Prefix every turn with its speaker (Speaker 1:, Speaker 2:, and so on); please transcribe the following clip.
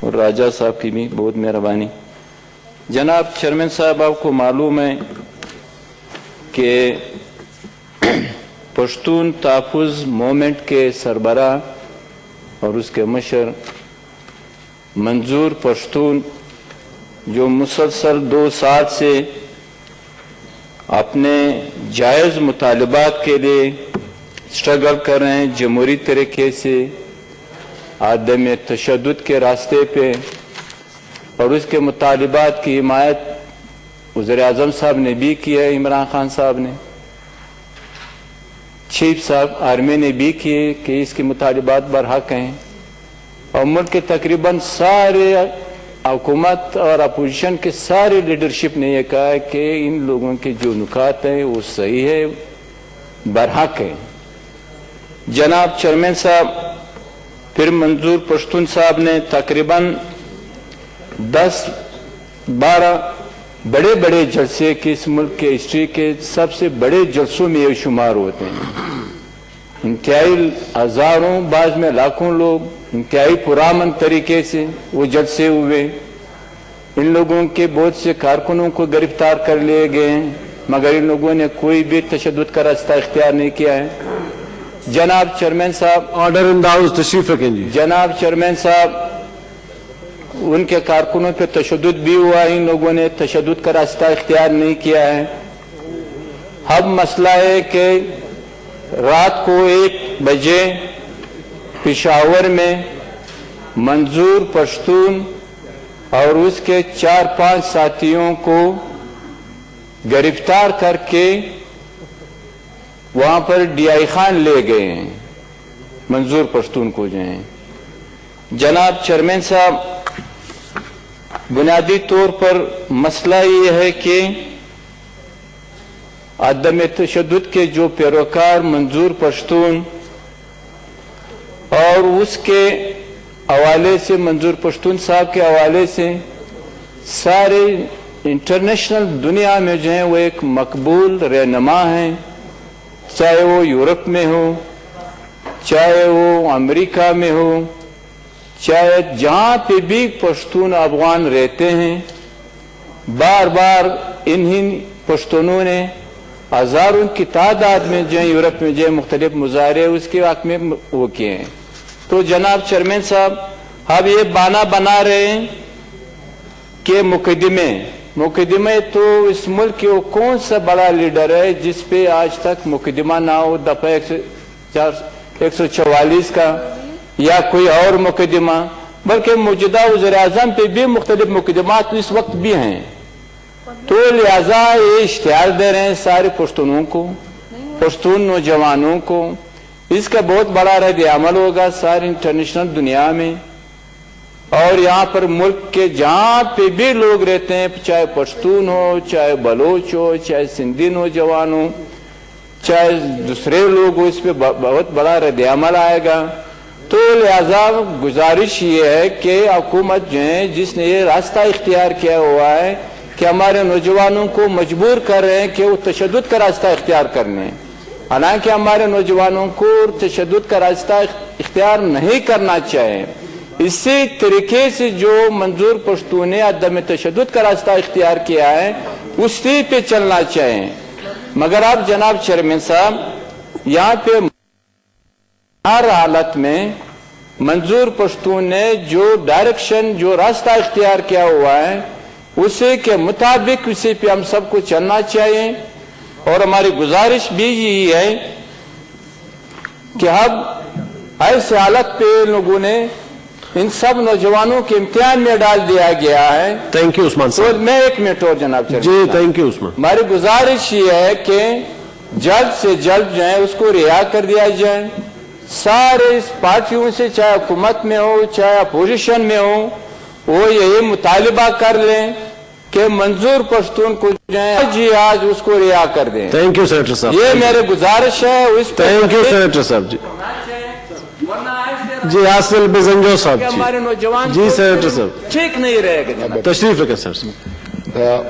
Speaker 1: اور راجہ صاحب کی بھی بہت مہربانی۔ جناب چیئرمین صاحب، آپ کو معلوم ہے کہ پشتون تحفظ موومنٹ کے سربراہ اور اس کے مشر منظور پشتون، جو مسلسل 2 سال سے اپنے جائز مطالبات کے لیے اسٹرگل کر رہے ہیں، جمہوری طریقے سے عدم تشدد کے راستے پہ، اور اس کے مطالبات کی حمایت وزیر اعظم صاحب نے بھی کی ہے، عمران خان صاحب نے، چیف صاحب آرمی نے بھی کی ہے کہ اس کے مطالبات برحق ہیں، اور ملک کے تقریباً سارے حکومت اور اپوزیشن کے سارے لیڈرشپ نے یہ کہا ہے کہ ان لوگوں کے جو نکات ہیں وہ صحیح ہے، برحق ہے۔ جناب چیئرمین صاحب، پھر منظور پشتون صاحب نے تقریباً 10-12 بڑے بڑے جلسے کے اس ملک کے ہسٹری کے سب سے بڑے جلسوں میں یہ شمار ہوتے ہیں۔ انتہائی ہزاروں، بعض میں لاکھوں لوگ انتہائی پرامن طریقے سے وہ جلسے ہوئے۔ ان لوگوں کے بہت سے کارکنوں کو گرفتار کر لیے گئے ہیں، مگر ان لوگوں نے کوئی بھی تشدد کا راستہ اختیار نہیں کیا ہے۔ جناب چیئرمین صاحب،
Speaker 2: آرڈر ان دا ہاؤس، تشریف رکھیں جی۔
Speaker 1: جناب چیئرمین صاحب، ان کے کارکنوں پہ تشدد بھی ہوا، ان لوگوں نے تشدد کا راستہ اختیار نہیں کیا ہے۔ اب مسئلہ ہے کہ رات کو 1 بجے پشاور میں منظور پشتون اور اس کے 4-5 ساتھیوں کو گرفتار کر کے وہاں پر ڈی آئی خان لے گئے ہیں، منظور پشتون کو جو ہیں۔ جناب چیئرمین صاحب، بنیادی طور پر مسئلہ یہ ہے کہ عدم تشدد کے جو پیروکار منظور پشتون اور اس کے حوالے سے، منظور پشتون صاحب کے حوالے سے سارے انٹرنیشنل دنیا میں جو ہیں وہ ایک مقبول رہنما ہیں، چاہے وہ یورپ میں ہو، چاہے وہ امریکہ میں ہو، چاہے جہاں پہ بھی پشتون افغان رہتے ہیں، بار بار انہی پشتونوں نے ہزاروں کی تعداد میں جو یورپ میں جو مختلف مظاہرے اس کے حق میں وہ کیے ہیں۔ تو جناب چیئرمین صاحب، اب یہ بہانہ بنا رہے ہیں کہ مقدمے تو اس ملک کے وہ کون سا بڑا لیڈر ہے جس پہ آج تک مقدمہ نہ ہو، دفعہ 144 کا یا کوئی اور مقدمہ، بلکہ موجودہ وزیر اعظم پہ بھی مختلف مقدمات اس وقت بھی ہیں۔ تو لہذا یہ اشتہار دے رہے ہیں سارے پشتونوں کو، پشتون نوجوانوں کو، اس کا بہت بڑا رد عمل ہوگا ساری انٹرنیشنل دنیا میں، اور یہاں پر ملک کے جہاں پہ بھی لوگ رہتے ہیں، چاہے پشتون ہو، چاہے بلوچ ہو، چاہے سندھی نوجوان ہو، چاہے دوسرے لوگ ہو، اس پہ بہت بڑا رد عمل آئے گا۔ تو لہذا گزارش یہ ہے کہ حکومت جو ہے جس نے یہ راستہ اختیار کیا ہوا ہے کہ ہمارے نوجوانوں کو مجبور کر رہے ہیں کہ وہ تشدد کا راستہ اختیار کرنے، حالانکہ ہمارے نوجوانوں کو تشدد کا راستہ اختیار نہیں کرنا چاہیے۔ اسی طریقے سے جو منظور پشتون نے عدم تشدد کا راستہ اختیار کیا ہے اسی پہ چلنا چاہیے۔ مگر اب جناب چیئرمین صاحب، یہاں پہ ہر حالت میں منظور پشتون نے جو ڈائریکشن، جو راستہ اختیار کیا ہوا ہے اسی کے مطابق اسی پہ ہم سب کو چلنا چاہیے، اور ہماری گزارش بھی یہی ہے کہ اب ایسے حالت پہ لوگوں نے ان سب نوجوانوں کے امتحان میں ڈال دیا گیا ہے۔
Speaker 2: تھینک یو عثمان صاحب۔
Speaker 1: میں 1 منٹ اور جناب چیئرمین
Speaker 2: جی تھینک یو عثمان۔
Speaker 1: ہماری گزارش یہ ہے کہ جلد سے جلد جو ہے اس کو رہا کر دیا جائے، سارے اس پارٹیوں سے، چاہے حکومت میں ہو چاہے اپوزیشن میں ہو، وہ یہی مطالبہ کر لیں کہ منظور پشتون کو جو ہے جی آج اس کو رہا کر دیں۔
Speaker 2: تھینک یو سینیٹر صاحب،
Speaker 1: یہ میرے گزارش ہے۔
Speaker 2: تھینک یو سینیٹر صاحب۔ جی جی حاصل بزنجو صاحب،
Speaker 1: ہمارے نوجوان
Speaker 2: جی سینیٹر صاحب
Speaker 1: ٹھیک نہیں رہے گا۔
Speaker 2: تشریف رکھیں سر۔